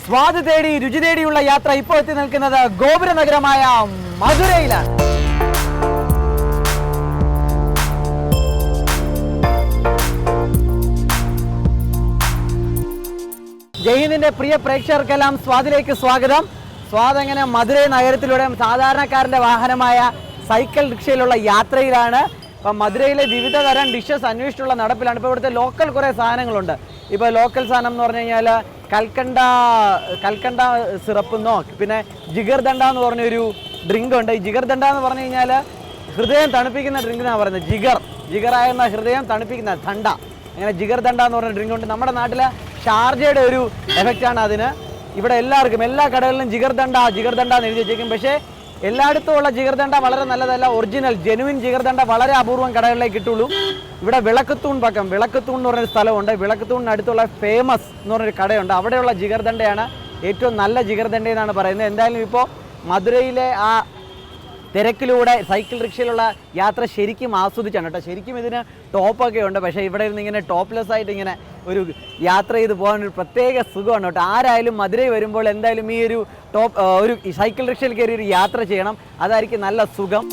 സ്വാദ് തേടി രുചി തേടിയുള്ള യാത്ര ഇപ്പോൾ എത്തി നിൽക്കുന്നത് ഗോപുര നഗരമായ മധുരയിലാണ്. ജയ്ഹിന്ദിന്റെ പ്രിയ പ്രേക്ഷകർക്കെല്ലാം സ്വാദിലേക്ക് സ്വാഗതം. സ്വാദ് എങ്ങനെ മധുരൈ നഗരത്തിലൂടെ സാധാരണക്കാരന്റെ വാഹനമായ സൈക്കിൾ റിക്ഷയിലുള്ള യാത്രയിലാണ്. അപ്പം മധുരയിലെ വിവിധ തരം ഡിഷസ് അന്വേഷിച്ചുള്ള നടപ്പിലാണ്. ഇപ്പോൾ ഇവിടുത്തെ ലോക്കൽ കുറേ സാധനങ്ങളുണ്ട്. ഇപ്പോൾ ലോക്കൽ സാധനം എന്ന് പറഞ്ഞു കഴിഞ്ഞാൽ കൽക്കണ്ട സിറപ്പെന്നോ പിന്നെ ജിഗർദണ്ഡ എന്ന് പറഞ്ഞൊരു ഡ്രിങ്ക് ഉണ്ട്. ഈ ജിഗർദണ്ഡ എന്ന് പറഞ്ഞു കഴിഞ്ഞാൽ ഹൃദയം തണുപ്പിക്കുന്ന ഡ്രിങ്ക് എന്നാണ് പറയുന്നത്. ജിഗറായെന്ന ഹൃദയം തണുപ്പിക്കുന്ന ദണ്ഡ, അങ്ങനെ ജിഗർദണ്ഡ എന്ന് പറഞ്ഞ ഡ്രിങ്ക് ഉണ്ട്. നമ്മുടെ നാട്ടിലെ ഷാർജയുടെ ഒരു എഫക്റ്റാണ് അതിന്. ഇവിടെ എല്ലാവർക്കും എല്ലാ കടകളിലും ജിഗർദണ്ഡ എന്ന് എഴുതി വെച്ചേക്കും. പക്ഷേ എല്ലായിടത്തും ഉള്ള ജിഗർദണ്ഡ വളരെ നല്ലതല്ല. ഒറിജിനൽ ജെനുവിൻ ജിഗർദണ്ഡ വളരെ അപൂർവം കടകളിലേക്ക് കിട്ടുള്ളൂ. ഇവിടെ വിളക്കത്തൂൺ എന്ന് പറഞ്ഞൊരു സ്ഥലമുണ്ട്. വിളക്കത്തൂണിനടുത്തുള്ള ഫേമസ് എന്ന് പറഞ്ഞൊരു കടയുണ്ട്. അവിടെയുള്ള ജിഗർദണ്ഡയാണ് ഏറ്റവും നല്ല ജിഗർദണ്ഡ എന്നാണ് പറയുന്നത്. എന്തായാലും ഇപ്പോൾ മധുരയിലെ ആ തിരക്കിലൂടെ സൈക്കിൾ റിക്ഷയിലുള്ള യാത്ര ശരിക്കും ആസ്വദിച്ചാണ് കേട്ടോ. ശരിക്കും ഇതിന് ടോപ്പൊക്കെ ഉണ്ട്. പക്ഷേ ഇവിടെ ഇരുന്ന് ഇങ്ങനെ ടോപ്പ്ലെസ് ആയിട്ട് ഇങ്ങനെ ഒരു യാത്ര ചെയ്ത് പോകാൻ ഒരു പ്രത്യേക സുഖമാണ് കേട്ടോ. ആരായാലും മധുരൈ വരുമ്പോൾ എന്തായാലും ഈ ഒരു സൈക്കിൾ റിക്ഷയിൽ കയറി ഒരു യാത്ര ചെയ്യണം. അതായിരിക്കും നല്ല സുഖം.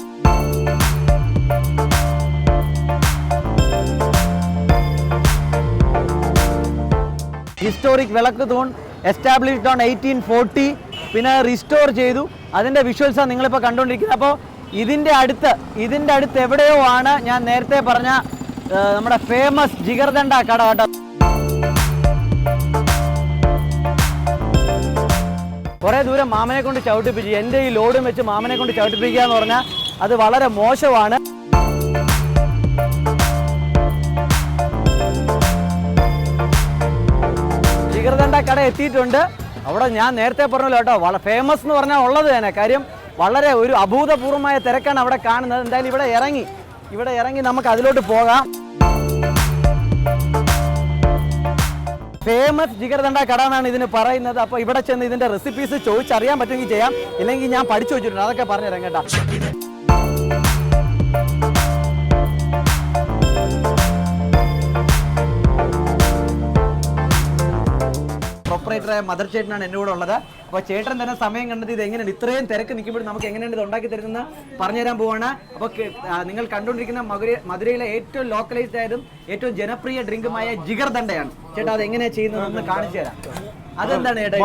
ഹിസ്റ്റോറിക് വിളക്കത്തൂൺ എസ്റ്റാബ്ലിഷ്ഡ് ഓൺ 1840, പിന്നെ റിസ്റ്റോർ ചെയ്തു. അതിൻ്റെ വിഷ്വൽസാണ് നിങ്ങളിപ്പോൾ കണ്ടുകൊണ്ടിരിക്കുന്നത്. അപ്പോൾ ഇതിൻ്റെ അടുത്ത് എവിടെയോ ആണ് ഞാൻ നേരത്തെ പറഞ്ഞ നമ്മുടെ ഫേമസ് ജിഗർദണ്ഡ കട കേട്ടോ. കുറേ ദൂരം മാമനെ കൊണ്ട് ചവിട്ടിപ്പിച്ചു. എൻ്റെ ഈ ലോഡും വെച്ച് മാമനെ കൊണ്ട് ചവിട്ടിപ്പിക്കുക എന്ന് പറഞ്ഞാൽ അത് വളരെ മോശമാണ്. ജിഗർദണ്ഡ കട എത്തിയിട്ടുണ്ട്. അവിടെ ഞാൻ നേരത്തെ പറഞ്ഞല്ലോ കേട്ടോ, വളരെ ഫേമസ് എന്ന് പറഞ്ഞാൽ ഉള്ളത് തന്നെ. കാര്യം വളരെ ഒരു അഭൂതപൂർവമായ തിരക്കാണ് അവിടെ കാണുന്നത്. എന്തായാലും ഇവിടെ ഇറങ്ങി നമുക്ക് അതിലോട്ട് പോകാം. ഫേമസ് ജിഗർദണ്ഡ കട എന്നാണ് ഇതിന് പറയുന്നത്. അപ്പോൾ ഇവിടെ ചെന്ന് ഇതിൻ്റെ റെസിപ്പീസ് ചോദിച്ചറിയാൻ പറ്റുമെങ്കിൽ ചെയ്യാം, ഇല്ലെങ്കിൽ ഞാൻ പഠിച്ചു വെച്ചിട്ടുണ്ട്, അതൊക്കെ പറഞ്ഞുതരാം കേട്ടോ. പ്രൊപ്പറേറ്ററായ മദർ ചേട്ടനാണ് എൻ്റെ കൂടെ ഉള്ളത്. അപ്പോൾ ചേട്ടൻ തന്നെ സമയം കണ്ടത് ഇത് എങ്ങനെയാണ് ഇത്രയും തിരക്ക് നിൽക്കുമ്പോൾ നമുക്ക് എങ്ങനെയാണ് ഇത് ഉണ്ടാക്കി തരുന്നത് പറഞ്ഞുതരാൻ പോവാണ്. അപ്പോൾ നിങ്ങൾ കണ്ടുകൊണ്ടിരിക്കുന്ന മധുരയിലെ ഏറ്റവും ലോക്കലൈസ്ഡ് ആയതും ഏറ്റവും ജനപ്രിയ ഡ്രിങ്കുമായ ജിഗർദണ്ഡയാണ്. ചേട്ടാ അത് എങ്ങനെയാണ് ചെയ്യുന്നത് കാണിച്ചു തരാം. അതെന്താണ് ചേട്ടാ?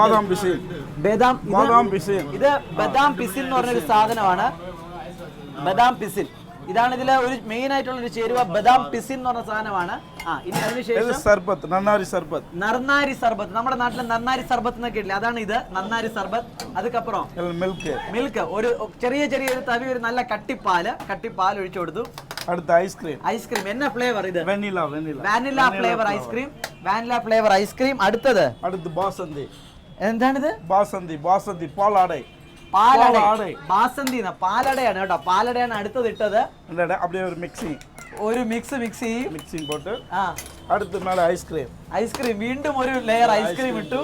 ഇത് ബദാം പിസിൽ എന്ന് പറഞ്ഞൊരു സാധനമാണ്. ബദാം പിസിൽ ഇതാണ് ഇതിലെ ഒരു മെയിൻ ആയിട്ടുള്ള ഒരു ചേരുവ. ബദാം പിസിൻ എന്ന് പറഞ്ഞ സാധനമാണ്. ഇനി അതിനുശേഷം നർനാരി സർബത്ത്, നമ്മുടെ നാട്ടിലെ നന്നാരി സർബത്ത് എന്നൊക്കെ ഇല്ലേ, അതാണ് ഇത് നന്നാരി സർബത്ത്. അതുക്കപ്പുറം മിൽക്ക് ഒരു ചെറിയ ഒരു തവി, ഒരു നല്ല കട്ടിപ്പാൽ ഒഴിച്ചു കൊടുത്തു. അടുത്ത ഐസ്ക്രീം എന്ന ഫ്ലേവർ? ഇത് വാനില ഫ്ലേവർ ഐസ്ക്രീം. അടുത്തത് ബാസന്തി. എന്താണിത്? ബാസന്തി പാലാടை. പാലടയാണ് കേട്ടോ. പാലടയാണ് അടുത്തത് ഇട്ടത്. ഒരു മിക്സിങ് പോട്ട് അടുത്ത് മേലെ ഐസ്ക്രീം വീണ്ടും ഒരു ലെയർ ഐസ്ക്രീം ഇട്ടു.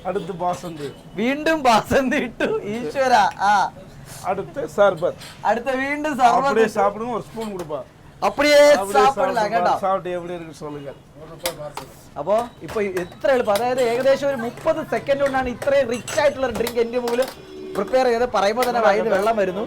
അടുത്ത് ബാസന്തി, വീണ്ടും ബാസന്തി ഇട്ടു. ഈശ്വര. അടുത്ത് സർബത്ത്. അടുത്ത വീണ്ടും സർബത്ത്. சாப்பிடுங்க ஒரு ஸ்பூன் கொடுப்பா. அப்படியே சாப்பிடலாம் കേട്ടോ. சாப்பிட்டு எப்படி இருக்கு சொல்லுங்க. അപ്പോ ഇപ്പൊ എത്ര എളുപ്പം, അതായത് ഏകദേശം ഒരു 30 സെക്കൻഡ് കൊണ്ടാണ് ഇത്രയും റിച്ച് ആയിട്ടുള്ള ഡ്രിങ്ക് എന്റെ മുമ്പിൽ പ്രിപ്പയർ ചെയ്ത് പറയുമ്പോൾ തന്നെ വായിൽ വെള്ളം വരുന്നു.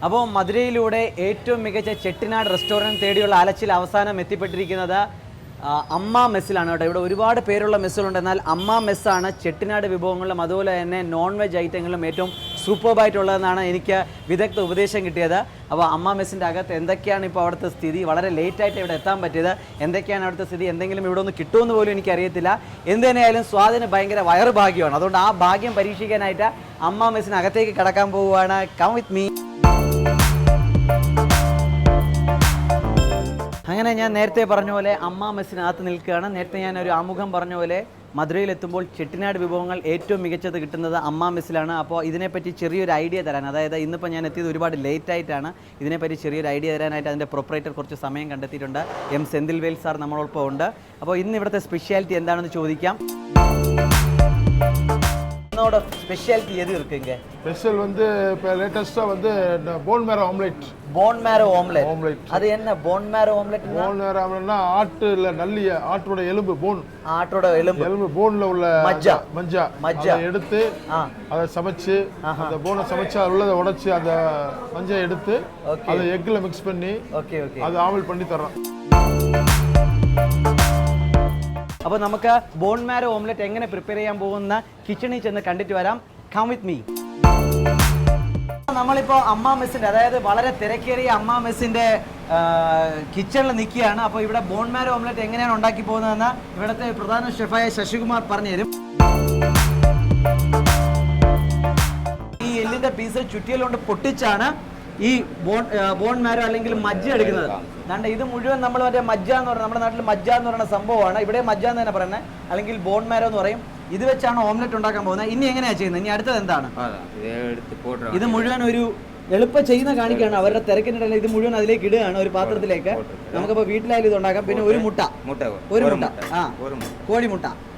അപ്പോൾ മധുരയിലൂടെ ഏറ്റവും മികച്ച ചെട്ടിനാട് റെസ്റ്റോറൻറ്റ് തേടിയുള്ള അലച്ചിൽ അവസാനം എത്തിപ്പെട്ടിരിക്കുന്നത് അമ്മ മെസ്സിലാണ് കേട്ടോ. ഇവിടെ ഒരുപാട് പേരുള്ള മെസ്സുകളുണ്ട്, എന്നാൽ അമ്മ മെസ്സാണ് ചെട്ടിനാട് വിഭവങ്ങളിലും അതുപോലെ തന്നെ നോൺ വെജ് ഐറ്റങ്ങളിലും ഏറ്റവും സൂപ്പർബായിട്ടുള്ളതെന്നാണ് എനിക്ക് വിദഗ്ധ ഉപദേശം കിട്ടിയത്. അപ്പോൾ അമ്മ മെസ്സിൻ്റെ അകത്ത് എന്തൊക്കെയാണ് ഇപ്പോൾ അവിടുത്തെ സ്ഥിതി, വളരെ ലേറ്റായിട്ട് ഇവിടെ എത്താൻ പറ്റിയത്, എന്തൊക്കെയാണ് അവിടുത്തെ സ്ഥിതി, എന്തെങ്കിലും ഇവിടെ ഒന്ന് കിട്ടുമെന്ന് പോലും എനിക്കറിയത്തില്ല. എന്ത് തന്നെയായാലും സ്വാദിന് ഭയങ്കര വയറ് ഭാഗ്യമാണ്. അതുകൊണ്ട് ആ ഭാഗ്യം പരീക്ഷിക്കാനായിട്ട് അമ്മ മെസ്സിനകത്തേക്ക് കടക്കാൻ പോവുകയാണ്. Come with me. അങ്ങനെ ഞാൻ നേരത്തെ പറഞ്ഞ പോലെ അമ്മ മെസ്സിനകത്ത് നിൽക്കുകയാണ്. നേരത്തെ ഞാൻ ഒരു ആമുഖം പറഞ്ഞ പോലെ മധുരയിലെത്തുമ്പോൾ ചെട്ടിനാട് വിഭവങ്ങൾ ഏറ്റവും മികച്ചത് കിട്ടുന്നത് അമ്മ മെസ്സിലാണ്. അപ്പോൾ ഇതിനെപ്പറ്റി ചെറിയൊരു ഐഡിയ തരാൻ, അതായത് ഇന്നിപ്പോൾ ഞാൻ എത്തിയത് ഒരുപാട് ലേറ്റ് ആയിട്ടാണ്, ഇതിനെപ്പറ്റി ചെറിയൊരു ഐഡിയ തരാനായിട്ട് അതിൻ്റെ പ്രൊപ്പറേറ്റർ കുറച്ച് സമയം കണ്ടെത്തിയിട്ടുണ്ട്. എം സെന്തിൽവേൽ സാർ നമ്മളോടൊപ്പം ഉണ്ട്. അപ്പോൾ ഇന്ന് ഇവിടുത്തെ സ്പെഷ്യാലിറ്റി എന്താണെന്ന് ചോദിക്കാം. உன்னோட ஸ்பெஷாலிட்டி எது இருக்குங்க? ஸ்பெஷல் வந்து இப்போ லேட்டஸ்ட்டாக வந்து bone marrow omelette. Bone marrow omelette. அது என்ன bone marrow omelette? Bone marrow ஆம்லெட்னா ஆட்டுல நல்லி ஆட்டோட எலும்பு போன். ஆட்டோட எலும்பு போன்ல உள்ள மஜ்ஜா எடுத்து அதை சமைச்சு அந்த போனை சமைச்சு அது உள்ளதை உடைச்சு அந்த மஞ்சை எடுத்து அதை எக்ல மிக்ஸ் பண்ணி அது ஆம்லெட் பண்ணி தர்றோம். അപ്പോൾ നമുക്ക് ബോൺ മാരോ ഓംലെറ്റ് എങ്ങനെ പ്രിപ്പയർ ചെയ്യാൻ പോകുന്ന കിച്ചണിൽ ചെന്ന് കണ്ടിട്ട് വരാം. Come with me. നമ്മളിപ്പോൾ അമ്മ മെസ്സിൻ്റെ, അതായത് വളരെ തിരക്കേറിയ അമ്മ മെസ്സിൻ്റെ കിച്ചണിൽ നിൽക്കുകയാണ്. അപ്പോൾ ഇവിടെ ബോൺ മാരോ ഓംലെറ്റ് എങ്ങനെയാണ് ഉണ്ടാക്കി പോകുന്നതെന്ന് ഇവിടുത്തെ പ്രധാന ഷെഫായ ശശികുമാർ പറഞ്ഞു തരും. ഈ എല്ലിൻ്റെ പീസ് ചുറ്റിയിൽ കൊണ്ട് പൊട്ടിച്ചാണ് ഈ ബോൺ മാരോ അല്ലെങ്കിൽ മജ്ജ എടുക്കുന്നത്. അതുകൊണ്ട് ഇത് മുഴുവൻ നമ്മൾ മറ്റേ മജ്ജ എന്ന് പറയുന്നത്, നമ്മുടെ നാട്ടിൽ മജ്ജ എന്ന് പറയുന്ന സംഭവമാണ്. ഇവിടെ മജ്ജ എന്ന് തന്നെ പറയുന്നത്, അല്ലെങ്കിൽ ബോൺ മാരോ എന്ന് പറയും. ഇത് വെച്ചാണ് ഓംലെറ്റ് ഉണ്ടാക്കാൻ പോകുന്നത്. ഇനി എങ്ങനെയാണ് ചെയ്യുന്നത്? ഇനി അടുത്തത് എന്താണ്? ഇത് മുഴുവൻ ഒരു എളുപ്പം ചെയ്യുന്ന കാണിക്കുകയാണ്. അവരുടെ തിരക്കിനിടയിൽ ഇത് മുഴുവൻ അതിലേക്ക് ഇടുകയാണ്, ഒരു പാത്രത്തിലേക്ക്. നമുക്കിപ്പോൾ വീട്ടിലായാലും ഇത് ഉണ്ടാക്കാം. പിന്നെ ഒരു മുട്ട,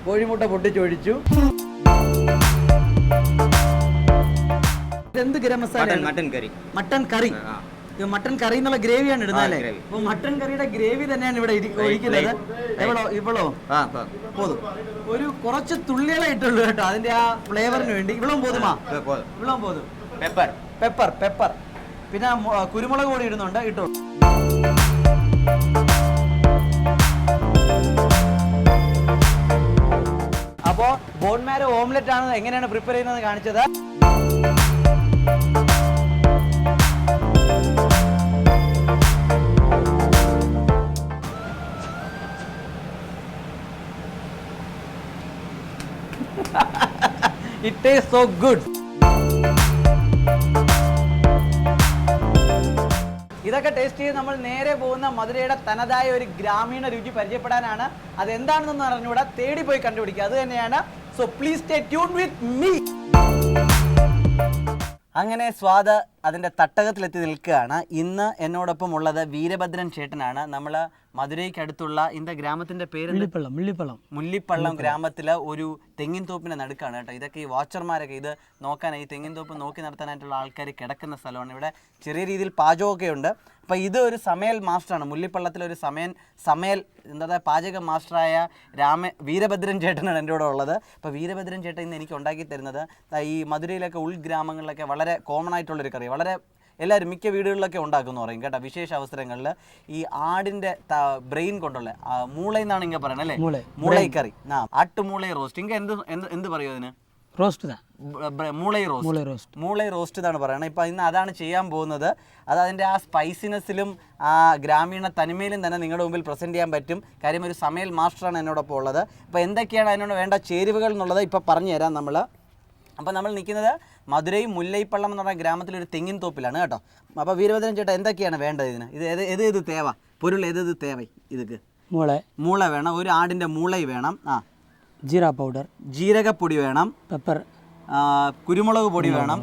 കോഴിമുട്ട പൊട്ടിച്ചൊഴിച്ചു. എന്ത് ഗരം മസാല? മട്ടൻ കറി. മട്ടൻ കറി എന്നുള്ള ഗ്രേവിയാണ് ഇടുന്നത് അല്ലേ? അപ്പൊ മട്ടൻ കറിയുടെ ഗ്രേവി തന്നെയാണ് ഇവിടെ ഒഴിക്കുന്നത്. ഇവളോ പോതും, ഒരു കുറച്ച് തുള്ളികളെ ഇട്ടുള്ളൂ കേട്ടോ, അതിന്റെ ആ ഫ്ലേവറിന് വേണ്ടി. ഇവളും പോതുമാ? ഇവളും പോതും. പെപ്പർ പിന്നെ കുരുമുളക് കൂടി ഇടുന്നുണ്ട്. ഇട്ടു. അപ്പോ ബോൺ മാരോ ഓംലെറ്റ് ആണ് എങ്ങനെയാണ് പ്രിപ്പയർ ചെയ്യുന്നത് കാണിച്ചത്. It tastes so good. ഇതൊക്കെ ടേസ്റ്റ് ചെയ്ത് നമ്മൾ നേരെ പോകുന്ന മധുരയുടെ തനതായ ഒരു ഗ്രാമീണ രുചി പരിചയപ്പെടാനാണ്. അതെന്താണെന്നൊന്നും അറിഞ്ഞുകൂടാ, തേടി പോയി കണ്ടുപിടിക്കുക. അത് തന്നെയാണ്. So please stay tuned with me. അങ്ങനെ സ്വാദ് അതിൻ്റെ തട്ടകത്തിലെത്തി നിൽക്കുകയാണ്. ഇന്ന് എന്നോടൊപ്പം ഉള്ളത് വീരഭദ്രൻ ചേട്ടനാണ്. നമ്മൾ മധുരയ്ക്ക് അടുത്തുള്ള ഇന്ന ഗ്രാമത്തിൻ്റെ പേര് മുല്ലിപ്പള്ളം ഗ്രാമത്തിലെ ഒരു തെങ്ങിൻ തോപ്പിൻ്റെ നടുക്കാണ് കേട്ടോ. ഇതൊക്കെ ഈ വാച്ചർമാരൊക്കെ ഇത് നോക്കാൻ, ഈ തെങ്ങിൻ തോപ്പ് നോക്കി നടത്താനായിട്ടുള്ള ആൾക്കാർ കിടക്കുന്ന സ്ഥലമാണ്. ഇവിടെ ചെറിയ രീതിയിൽ പാചകമൊക്കെ ഉണ്ട്. അപ്പോൾ ഇത് ഒരു സമയൽ മാസ്റ്ററാണ്. മുല്ലിപ്പള്ളത്തിലൊരു സമയൽ എന്താ പാചക മാസ്റ്ററായ വീരഭദ്രൻ ചേട്ടനാണ് എൻ്റെ കൂടെ ഉള്ളത്. അപ്പോൾ വീരഭദ്രൻ ചേട്ടൻ ഇന്ന് എനിക്ക് ഉണ്ടാക്കി തരുന്നത് ഈ മധുരയിലൊക്കെ ഉൾഗ്രാമങ്ങളിലൊക്കെ വളരെ കോമൺ ആയിട്ടുള്ളൊരു കറി, വളരെ എല്ലാവരും മിക്ക വീടുകളിലൊക്കെ ഉണ്ടാക്കുമെന്ന് പറയും കേട്ടോ. വിശേഷ അവസരങ്ങളിൽ ഈ ആടിൻ്റെ ബ്രെയിൻ കൊണ്ടുള്ള മൂളയെന്നാണ് ഇങ്ങനെ പറയുന്നത് അല്ലേ, മൂളൈ കറി. ആട്ടുമൂളൈ റോസ്റ്റ്. ഇങ്ങനെ എന്ത് പറയും അതിന്? മൂളൈ റോസ്റ്റ് എന്നാണ് പറയുന്നത്. ഇപ്പം ഇന്ന് അതാണ് ചെയ്യാൻ പോകുന്നത്. അത് അതിൻ്റെ ആ സ്പൈസിനെസ്സിലും ആ ഗ്രാമീണ തനിമയിലും തന്നെ നിങ്ങളുടെ മുമ്പിൽ പ്രസൻറ്റ് ചെയ്യാൻ പറ്റും. കാര്യം ഒരു സമയൽ മാസ്റ്ററാണ് എന്നോടൊപ്പം ഉള്ളത്. അപ്പോൾ എന്തൊക്കെയാണ് അതിനോട് വേണ്ട ചേരുവകൾ എന്നുള്ളത് ഇപ്പോൾ പറഞ്ഞു തരാം നമ്മൾ. അപ്പോൾ നമ്മൾ നിൽക്കുന്നത് മധുരൈ മുല്ലൈപ്പള്ളം എന്ന് പറഞ്ഞ ഗ്രാമത്തിലൊരു തെങ്ങിൻ തോപ്പിലാണ് കേട്ടോ. അപ്പോൾ വീരഭദ്രൻ ചേട്ടാ എന്തൊക്കെയാണ് വേണ്ടത് ഇതിന്? ഇത് തേവ പൊരുൾ ഏത് തേവ? ഇതൊക്കെ മൂള വേണം, ഒരു ആടിൻ്റെ മൂളൈ വേണം, ജീര പൗഡർ, ജീരകപ്പൊടി വേണം, പെപ്പർ, കുരുമുളക് പൊടി വേണം,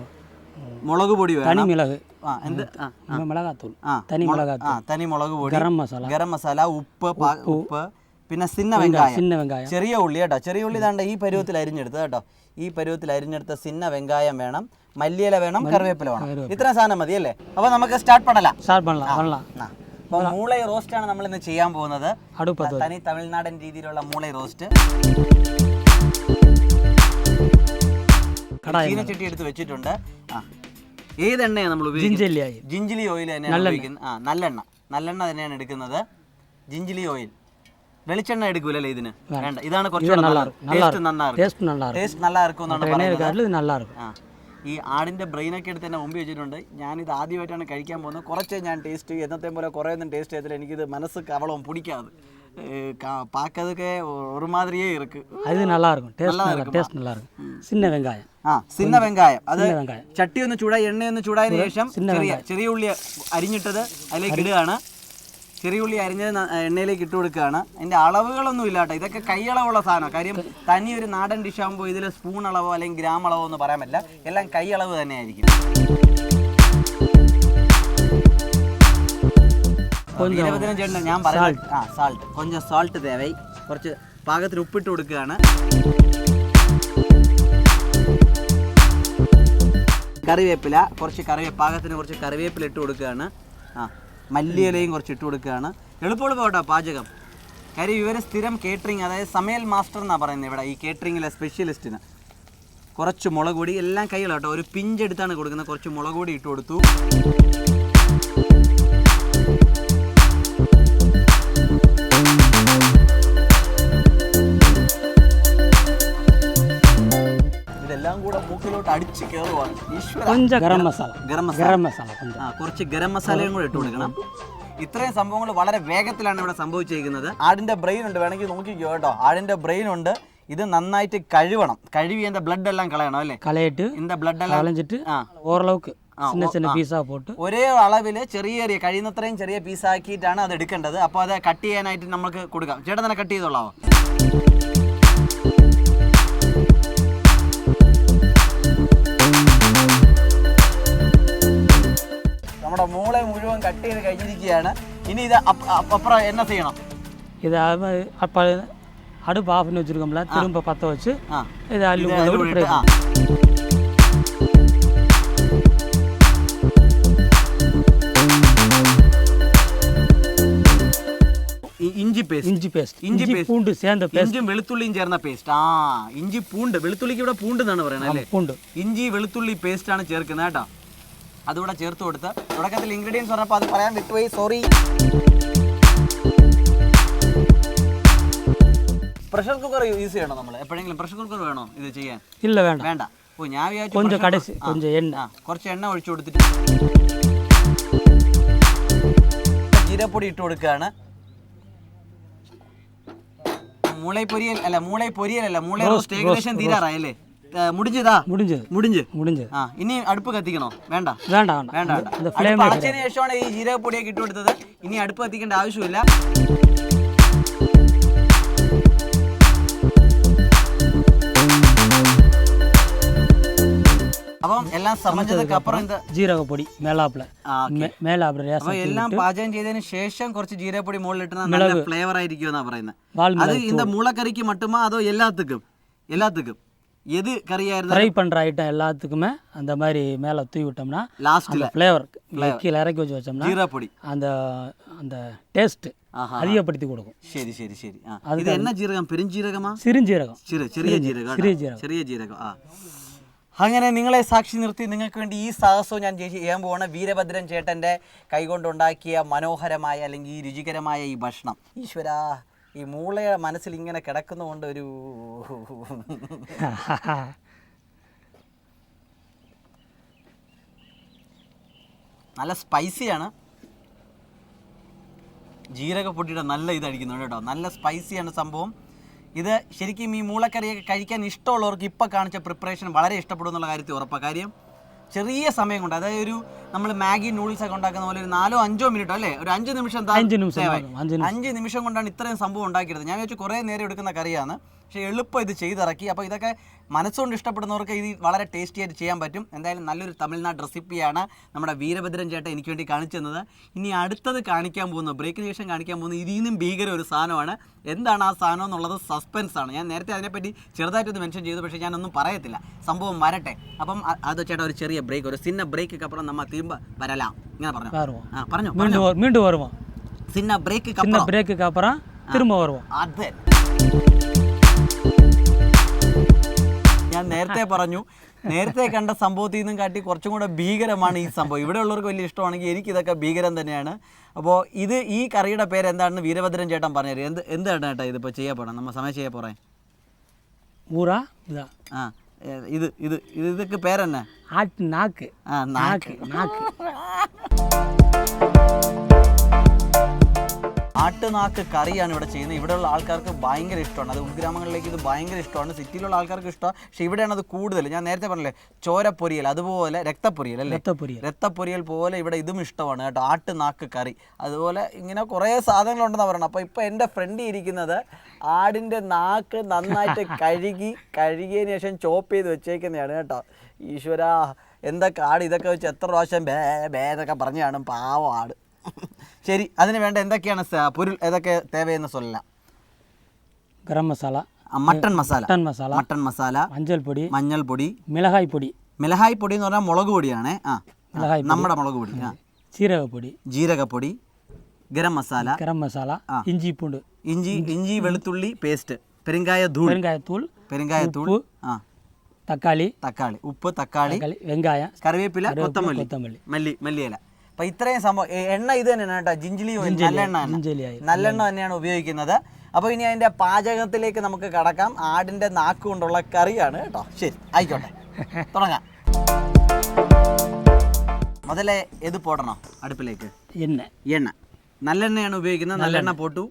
മുളക് പൊടി വേണം, തനി മുളക് പൊടി, ഗരം മസാല, ഉപ്പ്, പിന്നെ സിന്ന വെങ്കായം, ചെറിയ ഉള്ളി കേട്ടോ. ചെറിയ ഉള്ളി താണ്ട ഈ പരുവത്തിൽ അരിഞ്ഞെടുത്തത് കേട്ടോ. ഈ പരുവത്തിൽ അരിഞ്ഞെടുത്ത സിന്ന വെങ്കായം വേണം, മല്ലിയില വേണം, കറിവേപ്പില വേണം. ഇത്ര സാധനം മതി അല്ലേ? അപ്പൊ നമുക്ക് സ്റ്റാർട്ട് പണലാം. അപ്പോൾ മൂളൈ റോസ്റ്റ് ആണ് നമ്മൾ ഇന്ന് ചെയ്യാൻ പോകുന്നത്. തനി തമിഴ്നാടൻ രീതിയിലുള്ള മൂളൈ റോസ്റ്റ്. ചീനച്ചട്ടി എടുത്ത് വെച്ചിട്ടുണ്ട്. ഏത് എണ്ണയാണ് നമ്മൾ ഉപയോഗിക്കുന്നത്? ജിഞ്ചിലി ഓയിൽ തന്നെയാണ് ഉപയോഗിക്കുന്നത്. നല്ലെണ്ണ തന്നെയാണ് എടുക്കുന്നത്. ജിഞ്ചിലി ഓയിൽ. വെളിച്ചെണ്ണ എടുക്കൂലല്ലേ ഇതിന്? വേണ്ട. ഇതാണ് കുറച്ചുകൂടെ ടേസ്റ്റ് നല്ല ഇറക്കുമെന്നാണ് പറയുന്നത്. ഈ ആടിൻ്റെ ബ്രെയിനൊക്കെ എടുത്ത് തന്നെ മുമ്പ് വെച്ചിട്ടുണ്ട്. ഞാനിത് ആദ്യമായിട്ടാണ് കഴിക്കാൻ പോകുന്നത്. കുറച്ചേ ഞാൻ ടേസ്റ്റ് ചെയ്യും, എന്നത്തെ പോലെ കുറേ ഒന്നും ടേസ്റ്റ് ചെയ്തില്ല. എനിക്കിത് മനസ്സ് കവളവും പിടിക്കാതെ പാക്കതൊക്കെ ഒരു മാതിരിയേ ഇருக்கு. അത് സിന്ന വെങ്കായം. അത് ചട്ടി ഒന്ന് ചൂടായി, എണ്ണയൊന്ന് ചൂടായതിനു ശേഷം ചെറിയ ഉള്ളി അരിഞ്ഞിട്ടത് അതിലേക്ക് ഇടുകയാണ്. ചെറിയ ഉള്ളി അരിഞ്ഞത് എണ്ണയിലേക്ക് ഇട്ട് കൊടുക്കുകയാണ്. അതിൻ്റെ അളവുകളൊന്നും ഇല്ല കേട്ടോ. ഇതൊക്കെ കൈയളവുള്ള സാധനമാണ്. കാര്യം തനി ഒരു നാടൻ ഡിഷ് ആകുമ്പോൾ ഇതിൽ സ്പൂൺ അളവോ അല്ലെങ്കിൽ ഗ്രാം അളവോ ഒന്നും പറയാൻ പറ്റില്ല. എല്ലാം കൈയളവ് തന്നെയായിരിക്കും. വീരഭദ്രൻ ചേട്ടൻ ഞാൻ പറയുന്നത് സാൾട്ട്, കൊഞ്ചം സാൾട്ട് തേവൈ. കുറച്ച് പാകത്തിൽ ഉപ്പിട്ട് കൊടുക്കുകയാണ്. കറിവേപ്പില, കുറച്ച് പാകത്തിന് കുറച്ച് കറിവേപ്പില ഇട്ട് കൊടുക്കുകയാണ്. മല്ലിയിലയും കുറച്ച് ഇട്ട് കൊടുക്കുകയാണ്. എളുപ്പമെളുപ്പം കേട്ടോ പാചകം. കാര്യം ഇവർ സ്ഥിരം കേറ്ററിംഗ്, അതായത് സമയൽ മാസ്റ്റർ എന്നാണ് പറയുന്നത് ഇവിടെ ഈ കേറ്ററിങ്ങിലെ സ്പെഷ്യലിസ്റ്റിന്. കുറച്ച് മുളക് പൊടി എല്ലാം കൈകൾ കേട്ടോ, ഒരു പിഞ്ചെടുത്താണ് കൊടുക്കുന്നത്. കുറച്ച് മുളക് പൊടി ഇട്ട് കൊടുത്തു. ഇതെല്ലാം കൂടെ മൂക്കിലോട്ട് അടിച്ച് കയറുവാണ്. കുറച്ച് ഗരം മസാലയും കൂടെ ഇട്ട് കൊടുക്കണം. ഇത്രയും സംഭവങ്ങൾ വളരെ വേഗത്തിലാണ് ഇവിടെ സംഭവിച്ചിരിക്കുന്നത്. ആടിന്റെ ബ്രെയിൻ ഉണ്ട്, വേണമെങ്കിൽ നോക്കിക്കോ കേട്ടോ. ആടിന്റെ ബ്രെയിൻ ഉണ്ട്. ഇത് നന്നായിട്ട് കഴുകണം. കഴുകി അതിന്റെ ബ്ലഡ് എല്ലാം കളയണം അല്ലേ? കളയിട്ട് ഇതിന്റെ ബ്ലഡ് എല്ലാം ഓരളவுக்கு പീസാ പോട്ട് ഒരേ അളവില് ചെറിയ കഴിയുന്നത്രയും ചെറിയ പീസാക്കിയിട്ടാണ് അത് എടുക്കേണ്ടത്. അപ്പോൾ അത് കട്ട് ചെയ്യാനായിട്ട് നമുക്ക് കൊടുക്കാം. ചേട്ടൻ തന്നെ കട്ട് ചെയ്തോളാവോ? നമ്മുടെ മൂളെ മുഴുവൻ കട്ട് ചെയ്ത് കഴിഞ്ഞിരിക്കുകയാണ്. ഇനി ഇത് അപ്പുറം എന്നാ ചെയ്യണം? ഇത് அடுப்பு ஆஃப் பண்ணி வச்சிருக்கோம்ல, திரும்ப பற்ற வச்சு இதை அள்ளி ഇഞ്ചി പേസ്റ്റ് പൂണ്ട് ചേർന്ന പേസ്റ്റ്, ഇഞ്ചും വെളുത്തുള്ളിയും ചേർന്ന പേസ്റ്റ്. ഇഞ്ചി പൂണ്ട്, വെളുത്തുള്ളിക്ക് ഇവിടെ പൂണ്ട് എന്നാണ് പറയുന്നത് അല്ലേ? പൂണ്ട്, ഇഞ്ചി വെളുത്തുള്ളി പേസ്റ്റ് ആണ് ചേർക്കുന്നത് കേട്ടോ. അതുകൂടെ ചേർത്ത് കൊടുത്ത് തുടക്കത്തിൽ ഇൻഗ്രീഡിയൻസ് പറഞ്ഞപ്പോൾ അത് പറയാൻ വിട്ടുപോയി, സോറി. പ്രഷർ കുക്കർ യൂസ് ചെയ്യണോ നമ്മൾ എപ്പോഴെങ്കിലും? പ്രഷർ കുക്കർ വേണോ ഇത് ചെയ്യാൻ? ഇല്ല, വേണ്ട. ഓ, ഞാൻ വിചാരിച്ചു കുറച്ച് എണ്ണ ഒഴിച്ചു കൊടുത്തിട്ട് ജീരപ്പൊടി ഇട്ട് കൊടുക്കുകയാണ്. മൂളை റോസ്റ്റ് ഏകദേശം തീരാറായല്ലേ? മുടിഞ്ച്. ഇനി അടുപ്പ് കത്തിക്കണോ? വേണ്ട. അടച്ചതിന് ശേഷമാണ് ഈ ജീരകപ്പൊടിയൊക്കെ ഇട്ട് കൊടുത്തത്. ഇനി അടുപ്പ് കത്തിക്കേണ്ട ആവശ്യമില്ല. അപ്പം എല്ലാം സമഞ്ഞതൊക്കെ അപ്പുറം ജീരകപ്പൊടി അപ്പൊ എല്ലാം പാചകം ചെയ്തതിന് ശേഷം കുറച്ച് ജീരകപ്പൊടി മുകളിലിട്ട് നല്ല ഫ്ലേവർ ആയിരിക്കും എന്നാ പറയുന്നത്. അത് இந்த மூளைக்கறிக்கு மட்டுமா அதோ எல்லாத்துக்கும் எது கறியாயிருந்தா ஃப்ரை பண்ற ஐட்டம் எல்லாத்துக்குமே அந்த மாதிரி மேல தூவி விட்டோம்னா லாஸ்ட்ல ஃப்ளேவர் கீழ இறக்கி வச்சோம்னா ജീരകപ്പൊടി அந்த டேஸ்ட் அதிகப்படுத்தி கொடுக்கும். ശരി. ഇത് എന്നാ ജീരകം? പെരുംജീരകമാ? ചെറിയ ജീരകം. അങ്ങനെ നിങ്ങളെ സാക്ഷി നിർത്തി നിങ്ങൾക്ക് വേണ്ടി ഈ സാഹസവും ഞാൻ ചെയ്യാൻ പോവാണ്. വീരഭദ്രൻ ചേട്ടൻ്റെ കൈകൊണ്ടുണ്ടാക്കിയ മനോഹരമായ അല്ലെങ്കിൽ ഈ രുചികരമായ ഈ ഭക്ഷണം. ഈശ്വരാ, ഈ മൂളയെ മനസ്സിൽ ഇങ്ങനെ കിടക്കുന്നതുകൊണ്ട് ഒരു നല്ല സ്പൈസിയാണ്. ജീരകപ്പൊടിയുടെ നല്ല ഇതടിക്കുന്നുണ്ട് കേട്ടോ. നല്ല സ്പൈസിയാണ് സംഭവം. ഇത് ശരിക്കും ഈ മൂളക്കറിയൊക്കെ കഴിക്കാൻ ഇഷ്ടമുള്ളവർക്ക് ഇപ്പോൾ കാണിച്ച പ്രിപ്പറേഷൻ വളരെ ഇഷ്ടപ്പെടും എന്നുള്ള കാര്യത്തിൽ ഉറപ്പാണ്. കാര്യം ചെറിയ സമയം കൊണ്ട്, അതായത് നമ്മൾ മാഗി നൂഡിൽസ് ഒക്കെ ഉണ്ടാക്കുന്ന പോലെ ഒരു 4-5 മിനിറ്റോ അല്ലേ, ഒരു 5 നിമിഷം 5 നിമിഷം കൊണ്ടാണ് ഇത്രയും സംഭവം ഉണ്ടാക്കിയത്. ഞാൻ വിചാരിച്ചു കുറേ നേരം എടുക്കുന്ന കറിയാണ്, പക്ഷേ എളുപ്പം ഇത് ചെയ്തിറക്കി. അപ്പോൾ ഇതൊക്കെ മനസ്സുകൊണ്ട് ഇഷ്ടപ്പെടുന്നവർക്ക് ഇത് വളരെ ടേസ്റ്റി ആയിട്ട് ചെയ്യാൻ പറ്റും. എന്തായാലും നല്ലൊരു തമിഴ്നാട് റെസിപ്പിയാണ് നമ്മുടെ വീരഭദ്രൻ ചേട്ടൻ എനിക്ക് വേണ്ടി കാണിച്ചു തന്നത്. ഇനി അടുത്തത് കാണിക്കാൻ പോകുന്നത്, ബ്രേക്കിന് ശേഷം കാണിക്കാൻ പോകുന്നത് ഇതിൽ നിന്നും ഭീകര ഒരു സാധനമാണ്. എന്താണ് ആ സാധനം എന്നുള്ളത് സസ്പെൻസ് ആണ്. ഞാൻ നേരത്തെ അതിനെപ്പറ്റി ചെറുതായിട്ടൊന്ന് മെൻഷൻ ചെയ്തു, പക്ഷേ ഞാനൊന്നും പറയത്തില്ല. സംഭവം വരട്ടെ. അപ്പം അത് ചേട്ടാ ഒരു ചെറിയ ബ്രേക്ക്, ഒരു സിന്ന ബ്രേക്ക് അപ്പുറം നമ്മൾ തിരുമ്പ വരലാം. ഇങ്ങനെ പറഞ്ഞു மீண்டும் வருவோம். சின்ன பிரேக்குக்கு அப்புறம் திரும்ப வருவோம். അതെ, ഞാൻ നേരത്തെ പറഞ്ഞു. നേരത്തെ കണ്ട സംഭവത്തിൽ നിന്നും കാട്ടി കുറച്ചും കൂടെ ഭീകരമാണ് ഈ സംഭവം. ഇവിടെ ഉള്ളവർക്ക് വലിയ ഇഷ്ടമാണെങ്കിൽ എനിക്കിതൊക്കെ ഭീകരം തന്നെയാണ്. അപ്പോൾ ഈ കറിയുടെ പേര് എന്താണെന്ന് വീരഭദ്രൻ ചേട്ടൻ പറഞ്ഞുതരും. എന്താണ് ചേട്ടാ ഇതിപ്പോൾ ചെയ്യാൻ പോകണം? നമ്മൾ സമയം ചെയ്യാൻ പോറേ ഇതൊക്കെ പേരെന്നെ? നാക്ക്. ആട്ടുനാക്ക് കറിയാണ് ഇവിടെ ചെയ്യുന്നത്. ഇവിടെയുള്ള ആൾക്കാർക്ക് ഭയങ്കര ഇഷ്ടമാണ്. അത് ഉൾഗ്രാമങ്ങളിലേക്ക് ഇത് ഭയങ്കര ഇഷ്ടമാണ്. സിറ്റിയിലുള്ള ആൾക്കാർക്ക് ഇഷ്ടമാണ്, പക്ഷേ ഇവിടെയാണ് അത് കൂടുതൽ. ഞാൻ നേരത്തെ പറഞ്ഞില്ലേ, ചോരപ്പൊരിയൽ, അതുപോലെ രക്തപ്പൊരിയൽ അല്ലേ, രക്തപ്പൊരിയൽ പോലെ ഇവിടെ ഇതും ഇഷ്ടമാണ് കേട്ടോ. ആട്ടുനാക്ക് കറി, അതുപോലെ ഇങ്ങനെ കുറേ സാധനങ്ങളുണ്ടെന്നാണ് പറയുന്നത്. അപ്പോൾ ഇപ്പോൾ എൻ്റെ ഫ്രണ്ട് ഇരിക്കുന്നത് ആടിൻ്റെ നാക്ക് നന്നായിട്ട് കഴുകിയതിന് ശേഷം ചോപ്പ് ചെയ്ത് വെച്ചേക്കുന്നതാണ് കേട്ടോ. ഈശ്വരാ, എന്തൊക്കെ ആട് ഇതൊക്കെ വെച്ച് എത്ര പ്രാവശ്യം എന്നൊക്കെ പറഞ്ഞു കാണും, പാവം ആട്. ശരി, അതിന് വേണ്ട എന്തൊക്കെയാണ് പൊരുൾ ഏതൊക്കെ തേവയെന്ന് சொல்லலாம்? ഗരം മസാല, മട്ടൺ മസാല, മഞ്ഞൾ പൊടി, മഞ്ഞൾ പൊടി, മിളകായ് പൊടി, മിളഹായ് പൊടി എന്ന് പറഞ്ഞാൽ മുളക് പൊടിയാണ്. നമ്മുടെ മുളക് പൊടി. ജീരകപ്പൊടി, ഗരം മസാല, ഇഞ്ചി വെളുത്തുള്ളി പേസ്റ്റ്, പെരിങ്കായത്തൂൾ, തക്കാളി, ഉപ്പ്, തക്കാളി, വെങ്കായം, കറിവേപ്പില, കൊത്തമല്ലി, മല്ലിയില. അപ്പോൾ ഇത്രയും സംഭവം. എണ്ണ ഇത് തന്നെയാണ് കേട്ടോ, ജിഞ്ചിലി ഓയിൽ, നല്ലെണ്ണ തന്നെയാണ് ഉപയോഗിക്കുന്നത്. അപ്പോൾ ഇനി അതിൻ്റെ പാചകത്തിലേക്ക് നമുക്ക് കടക്കാം. ആടിൻ്റെ നാക്ക് കൊണ്ടുള്ള കറിയാണ് കേട്ടോ. ശരി, ആയിക്കോട്ടെ, തുടങ്ങാം. முதல்ல எது போடணும் அடுப்பிലേക്ക്? எண்ணெய். நல்லெண்ணெയാണ് ഉപയോഗിക്കുന്നത്. நல்லெண்ணெய் போட்டு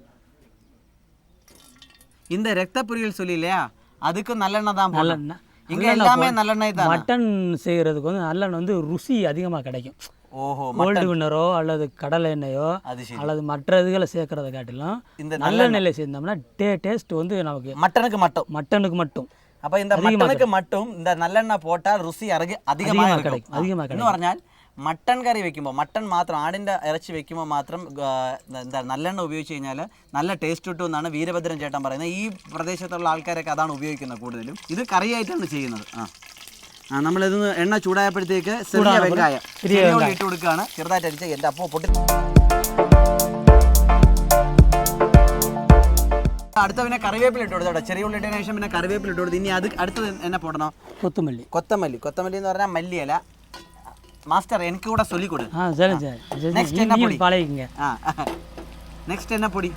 இந்த ரத்த பொரியல் சொல்லி இல்லையா, அதுக்கு நல்லெண்ணெய் தான் போடணும். இங்க எல்லாமே நல்லெண்ணெய் தான். மட்டன் செய்யறதுக்கு வந்து நல்லெண்ணெய் வந்து ருசி அதிகமாக கிடைக்கும். ஓஹோ, கோல்டு வின்னரோ அல்லது கடலை எண்ணெயோ அல்லது மற்ற இதுகளை சேர்க்கறத காட்டிலும் இந்த நல்லெண்ணெயில சேர்ந்தோம்னா டேஸ்ட் வந்து நமக்கு மட்டனுக்கு மட்டும். அப்போ இந்த மட்டனுக்கு மட்டும் இந்த நல்லெண்ணெய் போட்டால் ருசி அதிகமாக கிடைக்கும். എന്ന് പറഞ്ഞാൽ മട്ടൺ കറി വെക്കുമ്പോൾ, മട്ടൺ മാത്രം, ആടിൻ്റെ ഇറച്ചി വെക്കുമ്പോൾ മാത്രം എന്താ നല്ലെണ്ണ ഉപയോഗിച്ച് കഴിഞ്ഞാൽ നല്ല ടേസ്റ്റ് കിട്ടും എന്നാണ് വീരഭദ്രൻ ചേട്ടൻ പറയുന്നത്. ഈ പ്രദേശത്തുള്ള ആൾക്കാരൊക്കെ അതാണ് ഉപയോഗിക്കുന്നത് കൂടുതലും. ഇത് കറിയായിട്ടാണ് ചെയ്യുന്നത്. നമ്മളിത് എണ്ണ ചൂടായപ്പോഴത്തേക്ക് ചെറിയ വെങ്കായം ഇട്ട് കൊടുക്കുകയാണ്, ചെറുതായിട്ട് അരിച്ച്. എൻ്റെ അപ്പോൾ പൊട്ടി. അടുത്ത പിന്നെ കറിവേപ്പില ഇട്ട് കൊടുത്തോട്ടെ. ചെറിയ ഉള്ളി ഇട്ടതിന് ശേഷം പിന്നെ കറിവേപ്പില ഇട്ട് കൊടുത്ത്. ഇനി അത് അടുത്തത് എന്നെ പോടണം? കൊത്തമല്ലി എന്ന് പറഞ്ഞാൽ മല്ലിയില. മാസ്റ്റർ എനിക്ക് കൂടെ ചൊല്ലിക്കൊടു. നെക്സ്റ്റ് എന്നാ പൊടി?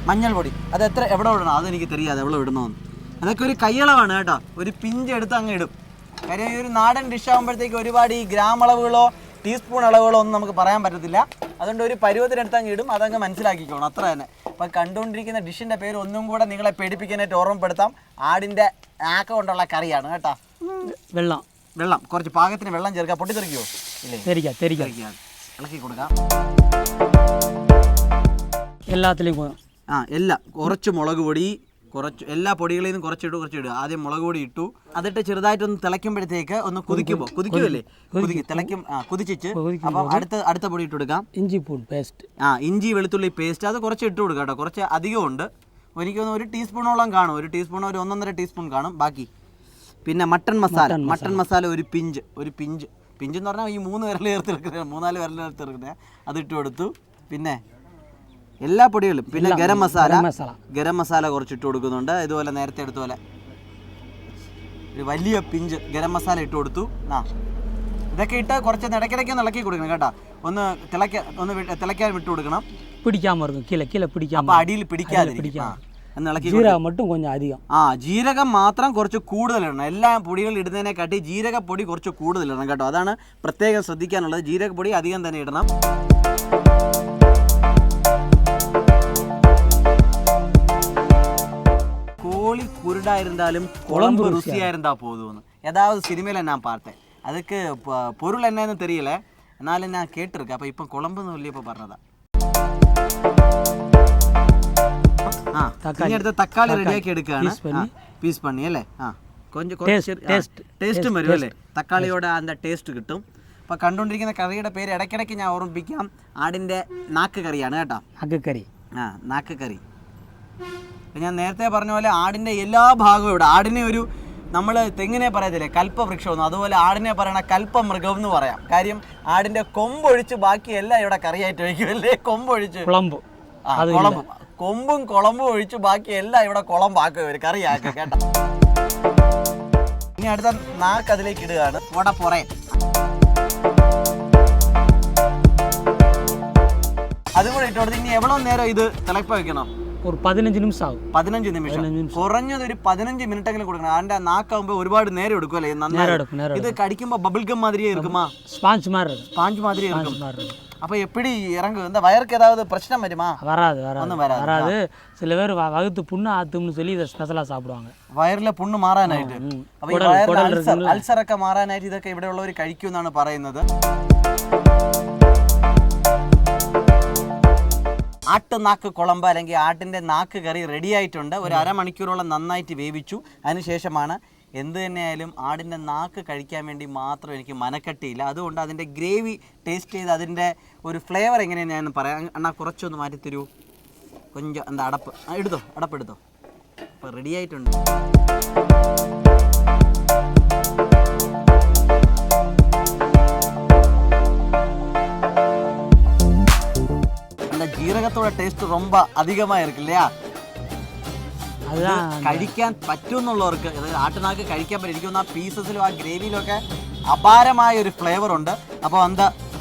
മഞ്ഞൾ പൊടി. അത് എവിടെ ഇടണം അതെനിക്ക് தெரியாது, എവിടെ ഇടണമെന്ന്. അതൊക്കെ ഒരു കൈയളവാണ് കേട്ടോ. ഒരു പിഞ്ച് എടുത്ത് അങ്ങ് ഇടും. കാര്യം ഈ ഒരു നാടൻ ഡിഷ് ആകുമ്പോഴത്തേക്ക് ഒരുപാട് ഈ ഗ്രാം അളവുകളോ ടീസ്പൂൺ അളവുകളോ ഒന്നും നമുക്ക് പറയാൻ പറ്റത്തില്ല. അതുകൊണ്ട് ഒരു പരുവത്തിനടുത്ത് അങ്ങ് ഇടും. അതങ്ങ് മനസ്സിലാക്കിക്കോണം, അത്ര തന്നെ. അപ്പം കണ്ടുകൊണ്ടിരിക്കുന്ന ഡിഷിൻ്റെ പേര് ഒന്നും കൂടെ നിങ്ങളെ പേടിപ്പിക്കാനായിട്ട് ഓർമ്മപ്പെടുത്താം. ആടിൻ്റെ ആക്ക കൊണ്ടുള്ള കറിയാണ് കേട്ടോ. വെള്ളം കുറച്ച് പാകത്തിന് വെള്ളം ചേർക്കുക. പൊട്ടിത്തെറിക്കുമോ? ഇല്ലേ, ഇളക്കി കൊടുക്കാം. എല്ലാത്തിലും എല്ലാം കുറച്ച് മുളക് പൊടി, കുറച്ച് എല്ലാ പൊടികളിൽ നിന്നും കുറച്ചിടുക. ആദ്യം മുളക് പൊടി ഇട്ടു. അതിട്ട് ചെറുതായിട്ടൊന്ന് തിളയ്ക്കുമ്പോഴത്തേക്ക് ഒന്ന് കുതിക്കുമല്ലേ, തിളയ്ക്കും. കുതിച്ചിട്ട് അപ്പം അടുത്ത പൊടി ഇട്ട് കൊടുക്കാം. ഇഞ്ചി വെളുത്തുള്ളി പേസ്റ്റ്. അത് കുറച്ച് ഇട്ട് കൊടുക്കാം കേട്ടോ. കുറച്ച് അധികമുണ്ട്. എനിക്ക് തോന്നുന്നു 1 ടീസ്പൂണോളം കാണും. 1 ടീസ്പൂൺ, 1.5 ടീസ്പൂൺ കാണും. ബാക്കി പിന്നെ മട്ടൺ മസാല ഒരു പിഞ്ച് എന്ന് പറഞ്ഞാൽ ഈ 3 വിരൽ ചേർത്ത് എടുക്കുന്നത്, 3-4 വിരൽ ചേർത്ത് എടുക്കുന്നത്. അതിട്ട് കൊടുത്തു. പിന്നെ എല്ലാ പൊടികളും, പിന്നെ ഗരം മസാല കുറച്ചിട്ട് കൊടുക്കുന്നുണ്ട്. ഇതുപോലെ നേരത്തെ എടുത്ത പോലെ ഒരു വലിയ പിഞ്ച് ഗരം മസാല ഇട്ട് കൊടുത്തു. ഇതൊക്കെ ഇട്ട് കുറച്ച് ഇടയ്ക്കിടയ്ക്ക് ഒന്ന് ഇളക്കി കൊടുക്കണം കേട്ടോ. ഒന്ന് തിളയ്ക്കാൻ വിട്ട് കൊടുക്കണം. അപ്പോൾ അടിയിൽ പിടിക്കാതിരിക്കും. ജീരകം മാത്രം കുറച്ച് കൂടുതലിടണം. എല്ലാ പൊടികൾ ഇടുന്നതിനെക്കാട്ടി ജീരകപ്പൊടി കുറച്ച് കൂടുതലിടണം കേട്ടോ. അതാണ് പ്രത്യേകം ശ്രദ്ധിക്കാനുള്ളത്. ജീരകപ്പൊടി അധികം തന്നെ ഇടണം. കോഴി കുരുടായിരുന്നാലും കുളമ്പ് രുചിയായിരുന്നാ പോതുമെന്ന് ഏതാവത് സിനിമയിൽ ഞാൻ பார்த்தேன். அதுக்கு பொருள் என்னன்னு தெரியல, എന്നാലും ഞാൻ കേട്ടിരിക്കാം. അപ്പം ഇപ്പം കുളമ്പെന്ന് വലിയപ്പോൾ പറഞ്ഞതാ. അടുത്ത തക്കാളി റെഡിയാക്കി എടുക്കുകയാണ്. പീസ് പണി അല്ലേ? கொஞ்சம் ടേസ്റ്റും വരും അല്ലേ, തക്കാളിയോടെ അതിൻ്റെ ടേസ്റ്റ് കിട്ടും. അപ്പോൾ കണ്ടുകൊണ്ടിരിക്കുന്ന കറിയുടെ പേര് ഇടയ്ക്കിടയ്ക്ക് ഞാൻ ഓർമ്മിപ്പിക്കാം. ആടിൻ്റെ നാക്ക് കറിയാണ് കേട്ടോ. നാക്ക് കറി. ഞാൻ നേരത്തെ പറഞ്ഞ പോലെ ആടിൻ്റെ എല്ലാ ഭാഗവും ഇവിടെ. ആടിനെ ഒരു നമ്മൾ തെങ്ങിനെ പറയത്തില്ലേ കൽപ്പവൃക്ഷമെന്ന്, അതുപോലെ ആടിനെ പറയണ കൽപ്പമൃഗം എന്ന് പറയാം. കാര്യം ആടിൻ്റെ കൊമ്പൊഴിച്ച് ബാക്കിയെല്ലാം ഇവിടെ കറിയായിട്ട് ഒഴിക്കുമല്ലേ. കൊമ്പൊഴിച്ച് കുളമ്പ്, കൊമ്പും കുളമ്പും ഒഴിച്ച് ബാക്കി എല്ലാം ഇവിടെ കുളമ്പാക്കുക, ഒരു കറിയാക്കുക കേട്ടോ. ഇനി അടുത്ത നാക്ക് അതിലേക്ക് ഇടുകയാണ്. പുറേ അതും കൂടെ ഇട്ട് കൊടുത്ത് ഇനി എவ்வளோ നേരം ഇത് തിളപ്പ വെക്കണം? ഒരു 15 നിമിഷം ആവും. 15 നിമിഷം, കുറഞ്ഞത് ഒരു 15 മിനിറ്റെങ്കിലും കൊടുക്കണം. അതിന്റെ നാക്കാവുമ്പോ ഒരുപാട് നേരം എടുക്കുമല്ലേ? ഇത് കടിക്കുമ്പോ ബബിൾ ഗം മാതിരിയേ இருக்குமா? ஸ்பாஞ்ச் மாதிரி இருக்கும். அப்போ எப்படி இறங்கு? இந்த வயருக்கு ஏதாவது பிரச்சனை வருமா? வராது. சில பேர் வகுத்து புண்ணு ஆத்தும்னு சொல்லி இதை ஸ்பெஷலாக சாப்பிடுவாங்க. വയറിലെ പുണ്ണ് മാറാനായിട്ട്. അപ്പോൾ അൾസറൊക്കെ മാറാനായിട്ട് ഇതൊക്കെ ഇവിടെ ഉള്ളവർ കഴിക്കും എന്നാണ് പറയുന്നത്. ആട്ടുനാക്ക് കുളമ്പ് അല്ലെങ്കിൽ ആട്ടിൻ്റെ നാക്ക് കറി റെഡി ആയിട്ടുണ്ട്. ഒരു അരമണിക്കൂറോളം നന്നായിട്ട് വേവിച്ചു. അതിനുശേഷമാണ് എന്ത് തന്നെയായാലും ആടിൻ്റെ നാക്ക് കഴിക്കാൻ വേണ്ടി മാത്രം എനിക്ക് മനക്കെട്ടിയില്ല. അതുകൊണ്ട് അതിൻ്റെ ഗ്രേവി ടേസ്റ്റ് ചെയ്ത് അതിൻ്റെ ഒരു ഫ്ലേവർ എങ്ങനെയാണ് ഞാൻ പറയാം. എന്നാൽ കുറച്ചൊന്ന് മാറ്റിത്തരൂ. കൊഞ്ചം എന്താ അടപ്പെടുത്തോ. അപ്പോൾ റെഡി ആയിട്ടുണ്ട്. ജീരകത്തോட ടേസ്റ്റ് ரொம்ப அதிகமா இருக்கு இல்லையா? அதுதான் കഴിക്കാൻ പറ്റുമെന്നുള്ളവർക്ക്, അതായത് ആട്ടുനാക്ക് കഴിക്കാൻ പറ്റും. എനിക്കൊന്ന് ആ പീസസിലും ആ ഗ്രേവിയിലൊക്കെ അപാരമായ ഒരു ഫ്ലേവർ ഉണ്ട്. അപ്പോൾ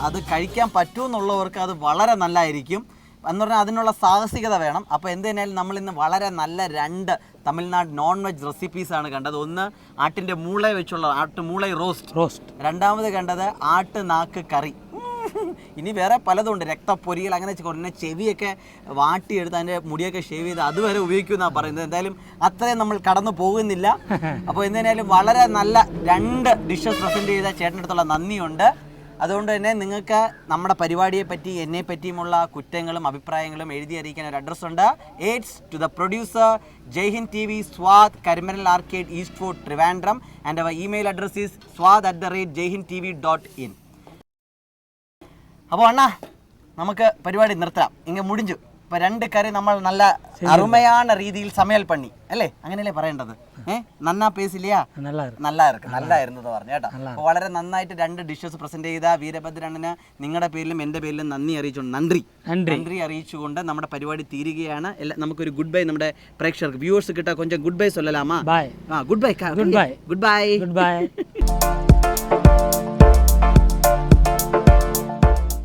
അത് കഴിക്കാൻ പറ്റുമെന്നുള്ളവർക്ക് അത് വളരെ നല്ലതായിരിക്കും. എന്ന് പറഞ്ഞാൽ അതിനുള്ള സാഹസികത വേണം. അപ്പോൾ എന്ത് തന്നെയാലും നമ്മളിന്ന് വളരെ നല്ല 2 തമിഴ്നാട് നോൺ വെജ് റെസിപ്പീസാണ് കണ്ടത്. ഒന്ന് ആട്ടിൻ്റെ മൂള വെച്ചുള്ള ആട്ടുമൂള റോസ്റ്റ്, രണ്ടാമത് കണ്ടത് ആട്ടുനാക്ക് കറി. ഇനി വേറെ പലതുണ്ട്, രക്തപ്പൊരിയൽ, അങ്ങനെ കുറഞ്ഞ ചെവിയൊക്കെ വാട്ടിയെടുത്ത് അതിൻ്റെ മുടിയൊക്കെ ഷേവ് ചെയ്ത് അതുവരെ ഉപയോഗിക്കുമെന്നാണ് പറയുന്നത്. എന്തായാലും അത്രയും നമ്മൾ കടന്നു പോകുന്നില്ല. അപ്പോൾ എന്തായാലും വളരെ നല്ല 2 ഡിഷസ് പ്രസൻറ്റ് ചെയ്ത ചേട്ടനടുത്തുള്ള നന്ദിയുണ്ട്. അതുകൊണ്ട് തന്നെ നിങ്ങൾക്ക് നമ്മുടെ പരിപാടിയെ പറ്റി എന്നെ പറ്റിയുമുള്ള കുറ്റങ്ങളും അഭിപ്രായങ്ങളും എഴുതി അറിയിക്കാൻ ഒരു അഡ്രസ്സുണ്ട്. It's to the producer Jaihind TV, Swad, Karimanal arcade, east fort, Trivandrum. And our email address is swad@jayhindtv.in. അപ്പോൾ അണ്ണാ നമുക്ക് പരിപാടി നിർത്താം. ഇങ്ങനെ മുടിഞ്ഞു. ഇപ്പോൾ 2 കറി നമ്മൾ നല്ല അരുമയാണ് രീതിയിൽ സമയൽ പണി അല്ലേ, അങ്ങനെയല്ലേ പറയേണ്ടത്? നന്നാ പേസില്ലയാ, നല്ലായിരുന്നു പറഞ്ഞു കേട്ടോ. അപ്പോൾ വളരെ നന്നായിട്ട് 2 ഡിഷസ് പ്രസന്റ് ചെയ്ത വീരഭദ്രണ്ണന് നിങ്ങളുടെ പേരിലും എൻ്റെ പേരിലും നന്ദി അറിയിച്ചുകൊണ്ട് നന്ദി അറിയിച്ചുകൊണ്ട് നമ്മുടെ പരിപാടി തീരുകയാണ്. നമുക്കൊരു ഗുഡ് ബൈ നമ്മുടെ പ്രേക്ഷകർക്ക് വ്യൂവേഴ്സ് കിട്ടാ കൊഞ്ചം ഗുഡ് ബൈ സൊല്ലലാമാ? Good bye.